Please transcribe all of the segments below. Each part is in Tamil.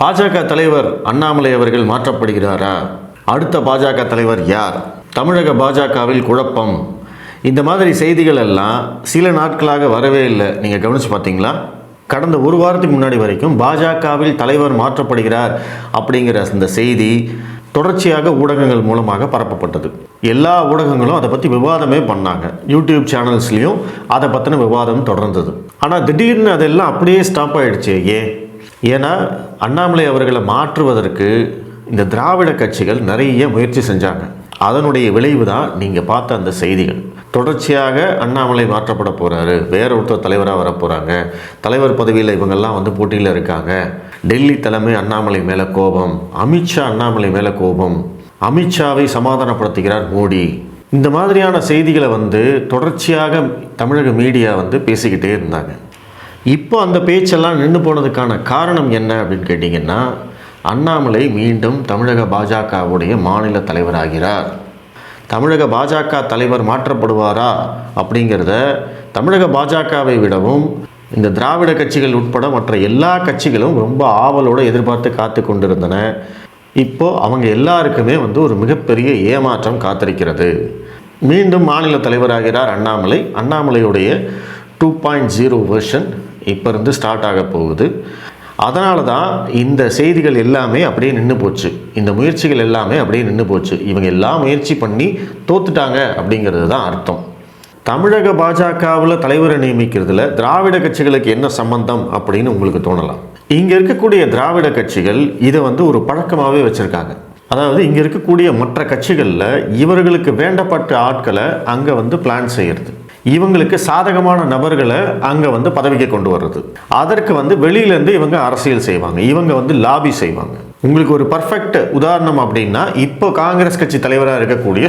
பாஜக தலைவர் அண்ணாமலை அவர்கள் மாற்றப்படுகிறாரா? அடுத்த பாஜக தலைவர் யார்? தமிழக பாஜகவில் குழப்பம். இந்த மாதிரி செய்திகள் எல்லாம் சில நாட்களாக வரவே இல்லை. நீங்கள் கவனித்து பார்த்தீங்களா? கடந்த ஒரு வாரத்துக்கு முன்னாடி வரைக்கும் பாஜகவில் தலைவர் மாற்றப்படுகிறார் அப்படிங்கிற இந்த செய்தி தொடர்ச்சியாக ஊடகங்கள் மூலமாக பரப்பப்பட்டது. எல்லா ஊடகங்களும் அதை பற்றி விவாதமே பண்ணாங்க. யூடியூப் சேனல்ஸ்லேயும் அதை பற்றின விவாதம் தொடர்ந்தது. ஆனால் திடீர்னு அதெல்லாம் அப்படியே ஸ்டாப் ஆகிடுச்சு. ஏன்னா அண்ணாமலை அவர்களை மாற்றுவதற்கு இந்த திராவிட கட்சிகள் நிறைய முயற்சி செஞ்சாங்க. அதனுடைய விளைவு தான் நீங்கள் பார்த்த அந்த செய்திகள். தொடர்ச்சியாக அண்ணாமலை மாற்றப்பட போகிறாரு, வேற ஒருத்தர் தலைவராக வர போகிறாங்க, தலைவர் பதவியில் இவங்கெல்லாம் போட்டியில் இருக்காங்க, டெல்லி தலைமை அண்ணாமலை மேலே கோபம், அமித்ஷா அண்ணாமலை மேலே கோபம், அமித்ஷாவை சமாதானப்படுத்துகிறார் மோடி. இந்த மாதிரியான செய்திகளை தொடர்ச்சியாக தமிழக மீடியா பேசிக்கிட்டே இருந்தாங்க. இப்போ அந்த பேச்செல்லாம் நின்று போனதுக்கான காரணம் என்ன அப்படின்னு கேட்டிங்கன்னா, அண்ணாமலை மீண்டும் தமிழக பாஜகவுடைய மாநில தலைவராகிறார். தமிழக பாஜக தலைவர் மாற்றப்படுவாரா அப்படிங்கிறத தமிழக பாஜகவை விடவும் இந்த திராவிட கட்சிகள் உட்பட மற்ற எல்லா கட்சிகளும் ரொம்ப ஆவலோடு எதிர்பார்த்து காத்து கொண்டிருந்தன. இப்போது அவங்க எல்லாருக்குமே ஒரு மிகப்பெரிய ஏமாற்றம் காத்திருக்கிறது. மீண்டும் மாநில தலைவராகிறார் அண்ணாமலை. அண்ணாமலையுடைய 2.0 வெர்ஷன் இப்போ இருந்து ஸ்டார்ட் ஆக போகுது. அதனால தான் இந்த செய்திகள் எல்லாமே அப்படியே நின்று போச்சு. இந்த முயற்சிகள் எல்லாமே அப்படியே நின்று போச்சு. இவங்க எல்லாம் முயற்சி பண்ணி தோத்துட்டாங்க அப்படிங்கிறது தான் அர்த்தம். தமிழக பாஜகவில் தலைவரை நியமிக்கிறதுல திராவிட கட்சிகளுக்கு என்ன சம்பந்தம் அப்படின்னு உங்களுக்கு தோணலாம். இங்கே இருக்கக்கூடிய திராவிட கட்சிகள் இதை ஒரு பழக்கமாகவே வச்சுருக்காங்க. அதாவது இங்கே இருக்கக்கூடிய மற்ற கட்சிகளில் இவர்களுக்கு வேண்டப்பட்ட ஆட்களை அங்கே பிளான் செய்கிறது, இவங்களுக்கு சாதகமான நபர்களை அங்கே பதவிக்கு கொண்டு வர்றது, அதற்கு வெளியிலேருந்து இவங்க அரசியல் செய்வாங்க, இவங்க லாபி செய்வாங்க. உங்களுக்கு ஒரு பர்ஃபெக்ட் உதாரணம் அப்படின்னா, இப்போ காங்கிரஸ் கட்சி தலைவராக இருக்கக்கூடிய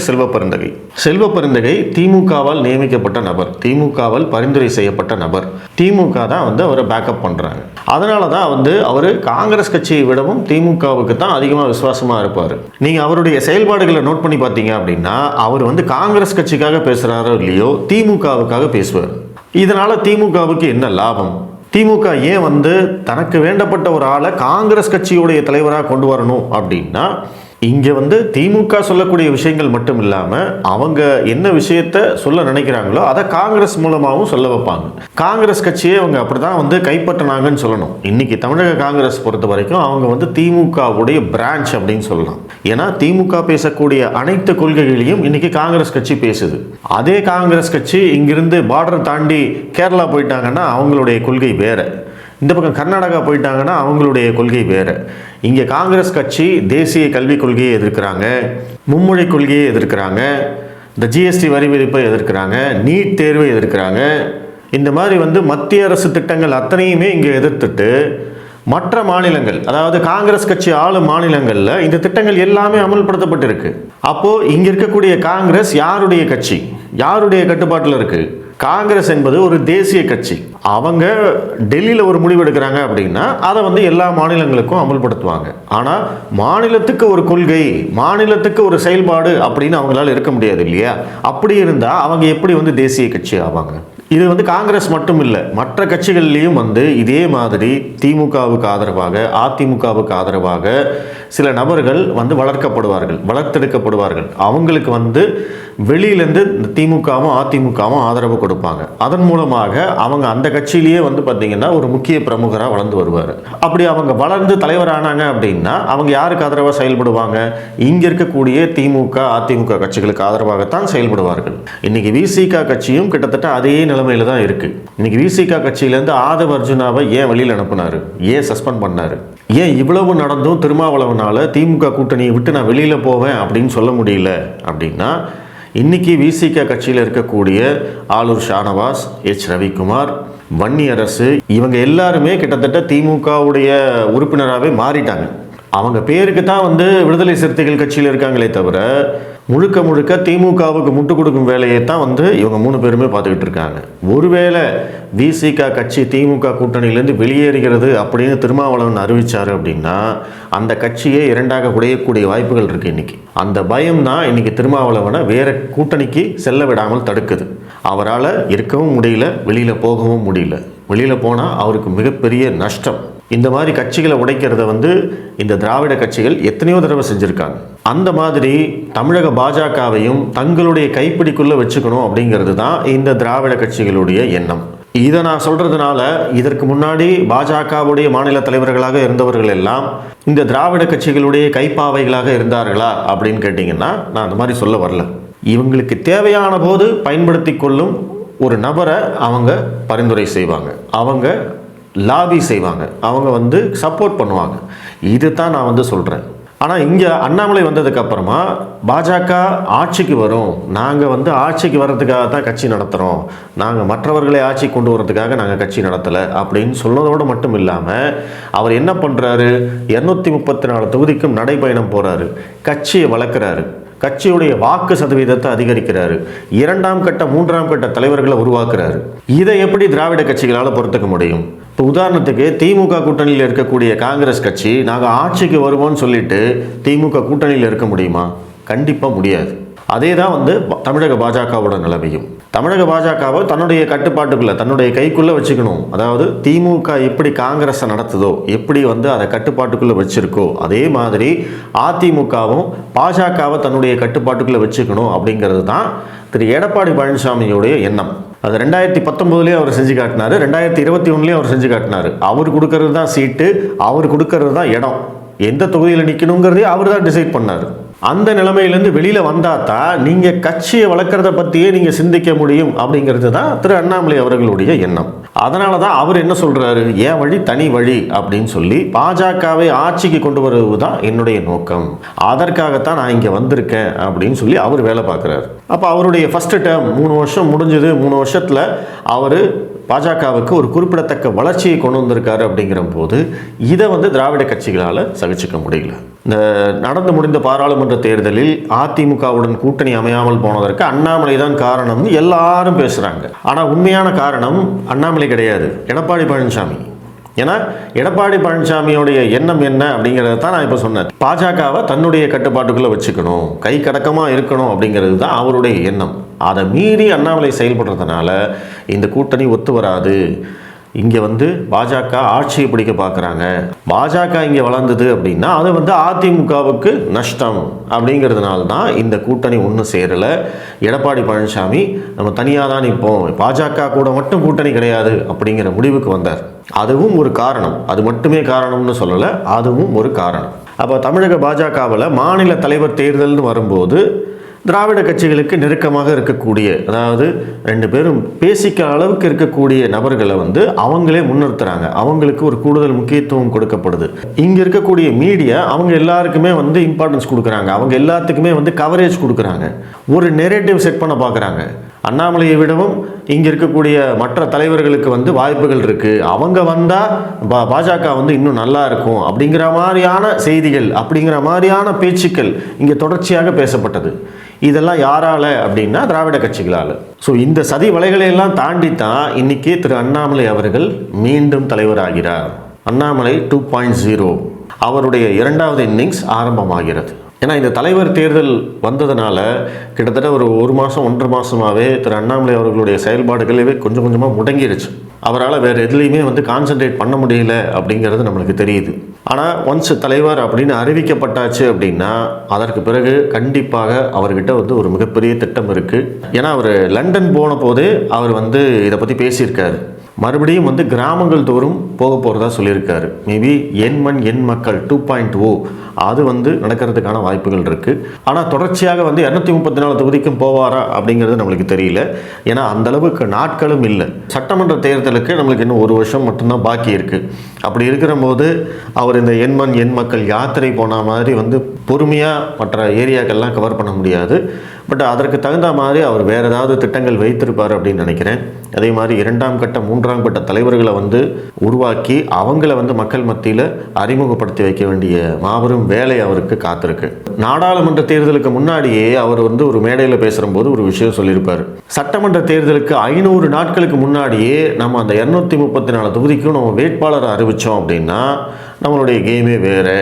செல்வ பெருந்தகை திமுகவால் நியமிக்கப்பட்ட நபர், திமுகவால் பரிந்துரை செய்யப்பட்ட நபர். திமுக தான் அவரை பேக்கப் பண்ணுறாங்க. அதனால தான் அவர் காங்கிரஸ் கட்சியை விடவும் திமுகவுக்கு தான் அதிகமாக விசுவாசமாக இருப்பார். நீங்கள் அவருடைய செயல்பாடுகளை நோட் பண்ணி பார்த்தீங்க அப்படின்னா, அவர் காங்கிரஸ் கட்சிக்காக பேசுகிறாரோ இல்லையோ திமுகவுக்காக பேசுவார். இதனால் திமுகவுக்கு என்ன லாபம்? திமுக ஏன் தனக்கு வேண்டப்பட்ட ஒரு ஆளை காங்கிரஸ் கட்சியுடைய தலைவராக கொண்டு வரணும் அப்படின்னா, இங்கே திமுக சொல்லக்கூடிய விஷயங்கள் மட்டும் இல்லாமல் அவங்க என்ன விஷயத்தை சொல்ல நினைக்கிறாங்களோ அதை காங்கிரஸ் மூலமாகவும் சொல்ல வைப்பாங்க. காங்கிரஸ் கட்சியை அவங்க அப்படி தான் கைப்பற்றினாங்கன்னு சொல்லணும். இன்றைக்கி தமிழக காங்கிரஸ் பொறுத்த வரைக்கும் அவங்க திமுகவுடைய பிரான்ச் அப்படின்னு சொல்லலாம். ஏன்னா திமுக பேசக்கூடிய அனைத்து கொள்கைகளையும் இன்றைக்கி காங்கிரஸ் கட்சி பேசுது. அதே காங்கிரஸ் கட்சி இங்கிருந்து பார்டர் தாண்டி கேரளா போயிட்டாங்கன்னா அவங்களுடைய கொள்கை வேறு, இந்த பக்கம் கர்நாடகா போயிட்டாங்கன்னா அவங்களுடைய கொள்கை வேறு. இங்கே காங்கிரஸ் கட்சி தேசிய கல்விக் கொள்கையை எதிர்க்கிறாங்க, மும்மொழி கொள்கையை எதிர்க்கிறாங்க, இந்த ஜிஎஸ்டி வரி விதிப்பை எதிர்க்கிறாங்க, நீட் தேர்வை எதிர்க்கிறாங்க. இந்த மாதிரி மத்திய அரசு திட்டங்கள் அத்தனையுமே இங்கே எதிர்த்துட்டு மற்ற மாநிலங்கள், அதாவது காங்கிரஸ் கட்சி ஆளும் மாநிலங்களில் இந்த திட்டங்கள் எல்லாமே அமல்படுத்தப்பட்டிருக்கு. அப்போது இங்கே இருக்கக்கூடிய காங்கிரஸ் யாருடைய கட்சி, யாருடைய கட்டுப்பாட்டில் இருக்குது? காங்கிரஸ் என்பது ஒரு தேசிய கட்சி. அவங்க டெல்லியில் ஒரு முடிவு எடுக்கிறாங்க அப்படின்னா அதை எல்லா மாநிலங்களுக்கும் அமல்படுத்துவாங்க. ஆனால் மாநிலத்துக்கு ஒரு கொள்கை, மாநிலத்துக்கு ஒரு செயல்பாடு அப்படின்னு அவங்களால இருக்க முடியாது இல்லையா? அப்படி இருந்தால் அவங்க எப்படி தேசிய கட்சி ஆவாங்க? இது காங்கிரஸ் மட்டும் இல்லை, மற்ற கட்சிகள்லேயும் இதே மாதிரி திமுகவுக்கு ஆதரவாக, அதிமுகவுக்கு ஆதரவாக சில நபர்கள் வளர்க்கப்படுவார்கள், வளர்த்தெடுக்கப்படுவார்கள். அவங்களுக்கு வெளியிலேருந்து திமுகவும் அதிமுகவும் ஆதரவு கொடுப்பாங்க. அதன் மூலமாக அவங்க அந்த கட்சியிலேயே பார்த்தீங்கன்னா ஒரு முக்கிய பிரமுகராக வளர்ந்து வருவார். அப்படி அவங்க வளர்ந்து தலைவரானாங்க அப்படின்னா அவங்க யாருக்கு ஆதரவாக செயல்படுவாங்க? இங்கே இருக்கக்கூடிய திமுக அதிமுக கட்சிகளுக்கு ஆதரவாகத்தான் செயல்படுவார்கள். இன்னைக்கு விசிக கட்சியும் கிட்டத்தட்ட அதே நிலைமையில தான் இருக்கு. இன்னைக்கு விசிக கட்சியிலேருந்து ஆதவ் அர்ஜுனாவை ஏன் வெளியில் அனுப்புனாரு, ஏன் சஸ்பெண்ட் பண்ணாரு, ஏன் இவ்வளவு நடந்தும் திருமாவளவனால திமுக கூட்டணியை விட்டு நான் வெளியில் போவேன் அப்படின்னு சொல்ல முடியல அப்படின்னா, இன்னைக்கு விசிக கட்சியில் இருக்கக்கூடிய ஆலூர் ஷானவாஸ், எச் ரவிக்குமார், வன்னியரசு, இவங்க எல்லாருமே கிட்டத்தட்ட திமுகவுடைய உறுப்பினராகவே மாறிட்டாங்க. அவங்க பேருக்கு தான் விடுதலை சிறுத்தைகள் கட்சியில் இருக்காங்களே தவிர முழுக்க முழுக்க திமுகவுக்கு முட்டு கொடுக்கும் வேலையை தான் இவங்க 3 பேருமே பார்த்துக்கிட்டு இருக்காங்க. ஒருவேளை விசிக கட்சி திமுக கூட்டணியிலேருந்து வெளியேறுகிறது அப்படின்னு திருமாவளவன் அறிவித்தார் அப்படின்னா அந்த கட்சியை இரண்டாக உடையக்கூடிய வாய்ப்புகள் இருக்குது. இன்றைக்கி அந்த பயம் தான் இன்றைக்கி திருமாவளவனை வேறு கூட்டணிக்கு செல்ல விடாமல் தடுக்குது. அவரால் இருக்கவும் முடியல, வெளியில் போகவும் முடியல. வெளியில் போனால் அவருக்கு மிகப்பெரிய நஷ்டம். இந்த மாதிரி கட்சிகளை உடைக்கிறத வந்து இந்த திராவிட கட்சிகள் எத்தனையோ தடவை செஞ்சுருக்காங்க. அந்த மாதிரி தமிழக பாஜகவையும் தங்களுடைய கைப்பிடிக்குள்ளே வச்சுக்கணும் அப்படிங்கிறது தான் இந்த திராவிட கட்சிகளுடைய எண்ணம். இதை நான் சொல்கிறதுனால இதற்கு முன்னாடி பாஜகவுடைய மாநில தலைவர்களாக இருந்தவர்கள் எல்லாம் இந்த திராவிட கட்சிகளுடைய கைப்பாவைகளாக இருந்தார்களா அப்படின்னு கேட்டிங்கன்னா நான் அந்த மாதிரி சொல்ல வரல. இவங்களுக்கு தேவையான போது பயன்படுத்தி கொள்ளும் ஒரு நபரை அவங்க பரிந்துரை செய்வாங்க, அவங்க லாபி செய்வாங்க, அவங்க வந்து சப்போர்ட் பண்ணுவாங்க. இது தான் நான் வந்து சொல்கிறேன். ஆனால் இங்கே அண்ணாமலை வந்ததுக்கப்புறமா பாஜக ஆட்சிக்கு வரும், நாங்கள் வந்து ஆட்சிக்கு வர்றதுக்காக தான் கட்சி நடத்துகிறோம், நாங்கள் மற்றவர்களை ஆட்சி கொண்டு வரதுக்காக நாங்கள் கட்சி நடத்தலை அப்படின்னு சொன்னதோடு மட்டும் இல்லாமல் அவர் என்ன பண்ணுறாரு, 234 தொகுதிக்கும் நடைபயணம் போகிறாரு, கட்சியை வளர்க்குறாரு, கட்சியுடைய வாக்கு சதவீதத்தை அதிகரிக்கிறாரு, 2ஆம் கட்ட 3ஆம் கட்ட தலைவர்களை உருவாக்குறாரு. இதை எப்படி திராவிட கட்சிகளால் பொறுத்துக்க முடியும்? இப்போ உதாரணத்துக்கு திமுக கூட்டணியில் இருக்கக்கூடிய காங்கிரஸ் கட்சி நாங்கள் ஆட்சிக்கு வருவோம்னு சொல்லிட்டு திமுக கூட்டணியில் இருக்க முடியுமா? கண்டிப்பாக முடியாது. அதே தான் வந்து தமிழக பாஜகவோட நிலைமையும். தமிழக பாஜகவை தன்னுடைய கட்டுப்பாட்டுக்குள்ளே தன்னுடைய கைக்குள்ளே வச்சுக்கணும். அதாவது திமுக எப்படி காங்கிரஸை நடத்துதோ, எப்படி வந்து அதை கட்டுப்பாட்டுக்குள்ளே வச்சுருக்கோ, அதே மாதிரி அதிமுகவும் பாஜகவை தன்னுடைய கட்டுப்பாட்டுக்குள்ளே வச்சுக்கணும் அப்படிங்கிறது தான் திரு எடப்பாடி பழனிசாமியுடைய எண்ணம். அது 2019 அவர் செஞ்சு காட்டினார், 2021 அவர் செஞ்சு காட்டினார். அவர் கொடுக்கறது தான் சீட்டு, அவர் கொடுக்கறது தான் இடம், எந்த தொகுதியில் நிற்கணுங்கிறதே அவர் தான் டிசைட் பண்ணார். அந்த நிலைமையிலேருந்து வெளியில் வந்தால் தான் நீங்கள் கட்சியை வளர்க்குறத பற்றியே நீங்கள் சிந்திக்க முடியும் அப்படிங்கிறது தான் திரு அண்ணாமலை அவர்களுடைய எண்ணம். அதனால தான் அவர் என்ன சொல்கிறாரு, என் வழி தனி வழி அப்படின்னு சொல்லி பாஜகவை ஆட்சிக்கு கொண்டு வருவது தான் என்னுடைய நோக்கம், அதற்காகத்தான் நான் இங்கே வந்திருக்கேன் அப்படின்னு சொல்லி அவர் வேலை பார்க்குறாரு. அப்போ அவருடைய ஃபஸ்ட்டு டேர்ம் 3 வருஷம் முடிஞ்சது. 3 வருஷத்தில் அவர் பாஜகவுக்கு ஒரு குறிப்பிடத்தக்க வளர்ச்சியை கொண்டு வந்திருக்காரு. அப்படிங்கிற போது இதை வந்து திராவிட கட்சிகளால் சகிச்சுக்க முடியல. இந்த நடந்து முடிந்த பாராளுமன்ற தேர்தலில் அதிமுகவுடன் கூட்டணி அமையாமல் போனதற்கு அண்ணாமலை தான் காரணம்னு எல்லாரும் பேசுகிறாங்க. ஆனால் உண்மையான காரணம் அண்ணாமலை கிடையாது, எடப்பாடி பழனிசாமி. ஏன்னா எடப்பாடி பழனிசாமியோடைய எண்ணம் என்ன அப்படிங்கிறத தான் நான் இப்போ சொன்னேன். பாஜகவை தன்னுடைய கட்டுப்பாட்டுக்குள்ளே வச்சுக்கணும், கை கடக்கமாக இருக்கணும் அப்படிங்கிறது தான் அவருடைய எண்ணம். அதை மீறி அண்ணாமலை செயல்படுறதுனால இந்த கூட்டணி ஒத்து வராது. இங்கே வந்து பாஜக ஆட்சியை பிடிக்க பார்க்குறாங்க, பாஜக இங்கே வளர்ந்தது அப்படின்னா அது வந்து அதிமுகவுக்கு நஷ்டம் அப்படிங்கிறதுனால தான் இந்த கூட்டணி ஒன்றும் சேரலை. எடப்பாடி பழனிசாமி நம்ம தனியாக தான் நிற்போம், பாஜக கூட மட்டும் கூட்டணி கிடையாது அப்படிங்கிற முடிவுக்கு வந்தார். அதுவும் ஒரு காரணம், அது மட்டுமே காரணம்னு சொல்லலை, அதுவும் ஒரு காரணம். அப்போ தமிழக பாஜகவில் மாநில தலைவர் தேர்தல்னு வரும்போது திராவிட கட்சிகளுக்கு நெருக்கமாக இருக்கக்கூடிய, அதாவது 2 பேரும் பேசிக்க அளவுக்கு இருக்கக்கூடிய நபர்களை வந்து அவங்களே முன்னிறுத்துறாங்க, அவங்களுக்கு ஒரு கூடுதல் முக்கியத்துவம் கொடுக்கப்படுது. இங்கே இருக்கக்கூடிய மீடியா அவங்க எல்லாருக்குமே வந்து இம்பார்ட்டன்ஸ் கொடுக்குறாங்க, அவங்க எல்லாத்துக்குமே வந்து கவரேஜ் கொடுக்குறாங்க, ஒரு நெரேட்டிவ் செட் பண்ண பார்க்குறாங்க. அண்ணாமலையை விடவும் இங்கே இருக்கக்கூடிய மற்ற தலைவர்களுக்கு வந்து வாய்ப்புகள் இருக்குது, அவங்க வந்தால் பாஜக வந்து இன்னும் நல்லா இருக்கும் அப்படிங்கிற மாதிரியான செய்திகள், அப்படிங்கிற மாதிரியான பேச்சுக்கள் இங்கே தொடர்ச்சியாக பேசப்பட்டது. இதெல்லாம் யாரால அப்படின்னா திராவிட கட்சிகளால். ஸோ இந்த சதி வலைகளையெல்லாம் தாண்டி தான் இன்னைக்கு திரு அண்ணாமலை அவர்கள் மீண்டும் தலைவராகிறார். அண்ணாமலை 2.0 அவருடைய 2வது இன்னிங்ஸ் ஆரம்பமாகிறது. ஏன்னா இந்த தலைவர் தேர்தல் வந்ததுனால கிட்டத்தட்ட ஒரு மாதம் 1.5 மாதமாகவே திரு அண்ணாமலை அவர்களுடைய செயல்பாடுகளே கொஞ்சம் கொஞ்சமாக முடங்கிருச்சு. அவரால் வேறு எதுலேயுமே வந்து கான்சென்ட்ரேட் பண்ண முடியல அப்படிங்கிறது நம்மளுக்கு தெரியுது. ஆனால் ஒன்ஸ் தலைவர் அப்படின்னு அறிவிக்கப்பட்டாச்சு அப்படின்னா அதற்கு பிறகு கண்டிப்பாக அவர்கிட்ட வந்து ஒரு மிகப்பெரிய திட்டம் இருக்குது. ஏன்னா அவர் லண்டன் போன போதே அவர் வந்து இதை பற்றி பேசியிருக்காரு. மறுபடியும் வந்து கிராமங்கள் தோறும் போக போகிறதா சொல்லியிருக்காரு. மேபி என் மண் என் மக்கள் 2.0 அது வந்து நடக்கிறதுக்கான வாய்ப்புகள் இருக்குது. ஆனால் தொடர்ச்சியாக வந்து 234 தொகுதிக்கும் போவாரா அப்படிங்கிறது நம்மளுக்கு தெரியல. ஏன்னா அந்தளவுக்கு நாட்களும் இல்லை. சட்டமன்ற தேர்தலுக்கு நம்மளுக்கு இன்னும் 1 வருஷம் மட்டும்தான் பாக்கி இருக்குது. அப்படி இருக்கிற போது அவர் இந்த என் மண் என் மக்கள் யாத்திரை போன மாதிரி வந்து பொறுமையாக மற்ற ஏரியாக்கள்லாம் கவர் பண்ண முடியாது. பட் அதற்கு தகுந்த மாதிரி அவர் வேறு ஏதாவது திட்டங்கள் வைத்திருப்பார் அப்படின்னு நினைக்கிறேன். அதே மாதிரி 2ஆம் கட்ட 3ஆம் கட்ட தலைவர்களை வந்து உருவாக்கி அவங்கள வந்து மக்கள் மத்தியில் அறிமுகப்படுத்தி வைக்க வேண்டிய மாபெரும் வேலை அவருக்கு காத்திருக்கு. நாடாளுமன்ற தேர்தலுக்கு முன்னாடியே அவர் வந்து ஒரு மேடையில் பேசும்போது ஒரு விஷயம் சொல்லியிருப்பார். சட்டமன்ற தேர்தலுக்கு 500 நாட்களுக்கு முன்னாடியே நம்ம அந்த 234 தொகுதிக்கும் நம்ம வேட்பாளரை அறிவித்தோம் அப்படின்னா நம்மளுடைய கேமே வேறு,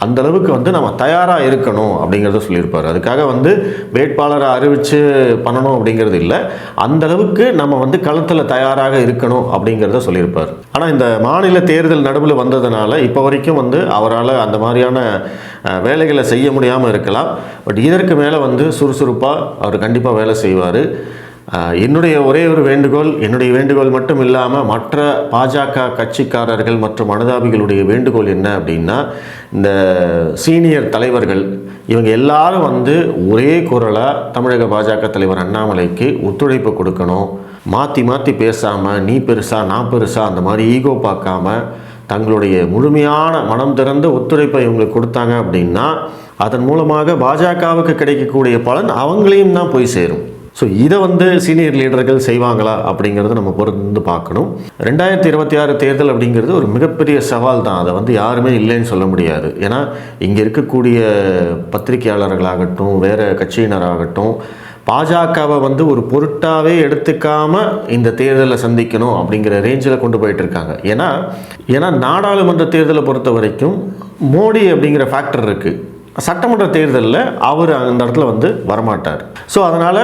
அந்த அளவுக்கு வந்து நம்ம தயாராக இருக்கணும் அப்படிங்கிறத சொல்லியிருப்பார். அதுக்காக வந்து வேட்பாளரை அறிவித்து பண்ணணும் அப்படிங்கிறது இல்லை, அந்த அளவுக்கு நம்ம வந்து களத்தில் தயாராக இருக்கணும் அப்படிங்கிறத சொல்லியிருப்பார். ஆனால் இந்த மாநில தேர்தல் நடுவில் வந்ததுனால இப்போ வரைக்கும் வந்து அவரால் அந்த மாதிரியான வேலைகளை செய்ய முடியாமல் இருக்கலாம். பட் இதற்கு மேலே வந்து சுறுசுறுப்பாக அவர் கண்டிப்பாக வேலை செய்வார். என்னுடைய ஒரே ஒரு வேண்டுகோள், என்னுடைய வேண்டுகோள் மட்டும் இல்லாமல் மற்ற பாஜக கட்சிக்காரர்கள் மற்றும் அனுதாபிகளுடைய வேண்டுகோள் என்ன அப்படின்னா, இந்த சீனியர் தலைவர்கள் இவங்க எல்லாரும் வந்து ஒரே குரலாக தமிழக பாஜக தலைவர் அண்ணாமலைக்கு ஒத்துழைப்பு கொடுக்கணும். மாற்றி மாற்றி பேசாமல் நீ பெருசா நான் பெருசா அந்த மாதிரி ஈகோ பார்க்காம தங்களுடைய முழுமையான மனம் திறந்த ஒத்துழைப்பை இவங்களுக்கு கொடுத்தாங்க அப்படின்னா அதன் மூலமாக பாஜகவுக்கு கிடைக்கக்கூடிய பலன் அவங்களையும் தான் போய் சேரும். ஸோ இதை வந்து சீனியர் லீடர்கள் செய்வாங்களா அப்படிங்கிறத நம்ம பொறுத்து பார்க்கணும். 2026 தேர்தல் அப்படிங்கிறது ஒரு மிகப்பெரிய சவால் தான், அதை வந்து யாருமே இல்லைன்னு சொல்ல முடியாது. ஏன்னா இங்கே இருக்கக்கூடிய பத்திரிகையாளர்களாகட்டும் வேறு கட்சியினராகட்டும் பாஜகவை வந்து ஒரு பொருட்டாவே எடுத்துக்காமல் இந்த தேர்தலை சந்திக்கணும் அப்படிங்கிற ரேஞ்சில் கொண்டு போயிட்டு இருக்காங்க. ஏன்னா நாடாளுமன்ற தேர்தலை பொறுத்த வரைக்கும் மோடி அப்படிங்கிற ஃபேக்டர் இருக்குது. சட்டமன்ற தேர்தலில் அவர் அந்த இடத்துல வந்து வரமாட்டார். ஸோ அதனால்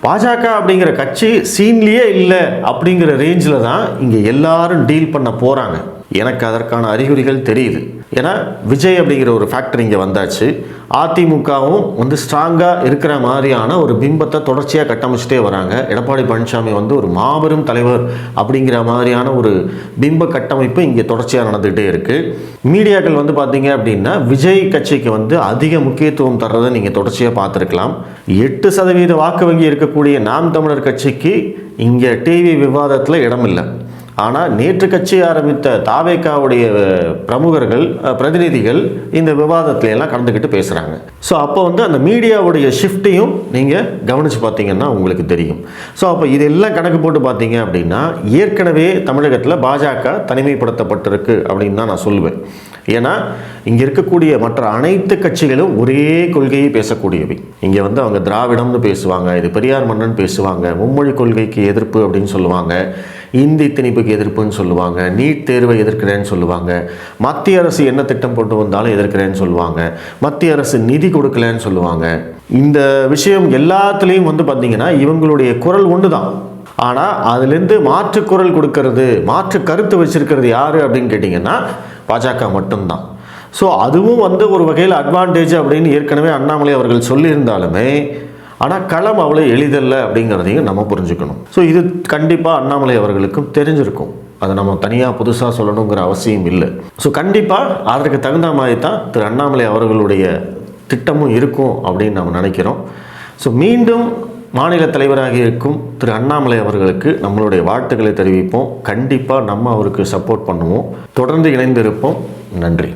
பாஜக அப்படிங்கிற கட்சி சீன்லேயே இல்லை அப்படிங்கிற ரேஞ்சில் தான் இங்கே எல்லாரும் டீல் பண்ண போகிறாங்க. எனக்கு அதற்கான அறிகுறிகள் தெரியுது. ஏன்னா விஜய் அப்படிங்கிற ஒரு ஃபேக்டர் இங்கே வந்தாச்சு. அதிமுகவும் வந்து ஸ்ட்ராங்காக இருக்கிற மாதிரியான ஒரு பிம்பத்தை தொடர்ச்சியாக கட்டமைச்சிட்டே வராங்க. எடப்பாடி பழனிசாமி வந்து ஒரு மாபெரும் தலைவர் அப்படிங்கிற மாதிரியான ஒரு பிம்ப கட்டமைப்பு இங்கே தொடர்ச்சியாக நடந்துகிட்டே இருக்குது. மீடியாக்கள் வந்து பார்த்தீங்க அப்படின்னா விஜய் கட்சிக்கு வந்து அதிக முக்கியத்துவம் தர்றதை நீங்கள் தொடர்ச்சியாக பார்த்துருக்கலாம். 8% வாக்கு வங்கி இருக்கக்கூடிய நாம் தமிழர் கட்சிக்கு இங்கே டிவி விவாதத்தில் இடமில்லை. ஆனால் நேற்று கட்சி ஆரம்பித்த தாவேகாவுடைய பிரமுகர்கள் பிரதிநிதிகள் இந்த விவாதத்துல எல்லாம் கலந்துக்கிட்டு பேசுகிறாங்க. ஸோ அப்போ வந்து அந்த மீடியாவுடைய ஷிஃப்ட்டையும் நீங்கள் கவனித்து பார்த்தீங்கன்னா உங்களுக்கு தெரியும். ஸோ அப்போ இதெல்லாம் கணக்கு போட்டு பார்த்தீங்க அப்படின்னா ஏற்கனவே தமிழகத்தில் பாஜக தனிமைப்படுத்தப்பட்டிருக்கு அப்படின்னு தான் நான் சொல்லுவேன். ஏன்னா இங்கே இருக்கக்கூடிய மற்ற அனைத்து கட்சிகளும் ஒரே கொள்கையை பேசக்கூடியவை. இங்கே வந்து அவங்க திராவிடம்னு பேசுவாங்க, இது பெரியார் மன்னன் பேசுவாங்க, மும்மொழி கொள்கைக்கு எதிர்ப்பு அப்படின்னு சொல்லுவாங்க, இந்தி திணிப்புக்கு எதிர்ப்புன்னு சொல்லுவாங்க, நீட் தேர்வை எதிர்க்கிறேன்னு சொல்லுவாங்க, மத்திய அரசு என்ன திட்டம் கொண்டு வந்தாலும் எதிர்க்கிறேன்னு சொல்லுவாங்க, மத்திய அரசு நிதி கொடுக்கலன்னு சொல்லுவாங்க. இந்த விஷயம் எல்லாத்துலேயும் வந்து பார்த்திங்கன்னா இவங்களுடைய குரல் ஒன்று தான். ஆனால் அதுலேருந்து மாற்று குரல் கொடுக்கறது, மாற்று கருத்து வச்சிருக்கிறது யார் அப்படின்னு கேட்டிங்கன்னா பாஜக மட்டும்தான். ஸோ அதுவும் வந்து ஒரு வகையில் அட்வான்டேஜ் அப்படின்னு ஏற்கனவே அண்ணாமலை அவர்கள் சொல்லியிருந்தாலுமே ஆனால் களம் அவ்வளோ எளிதல்ல அப்படிங்கிறதையும் நம்ம புரிஞ்சுக்கணும். ஸோ இது கண்டிப்பாக அண்ணாமலை அவர்களுக்கும் தெரிஞ்சிருக்கும். அதை நம்ம தனியாக புதுசாக சொல்லணுங்கிற அவசியம் இல்லை. ஸோ கண்டிப்பாக அதற்கு தகுந்த மாதிரி தான் திரு அண்ணாமலை அவர்களுடைய திட்டமும் இருக்கும் அப்படின்னு நம்ம நினைக்கிறோம். ஸோ மீண்டும் மாநில தலைவராக இருக்கும் திரு அண்ணாமலை அவர்களுக்கு நம்மளுடைய வாழ்த்துக்களை தெரிவிப்போம். கண்டிப்பாக நம்ம அவருக்கு சப்போர்ட் பண்ணுவோம். தொடர்ந்து இணைந்து இருப்போம். நன்றி.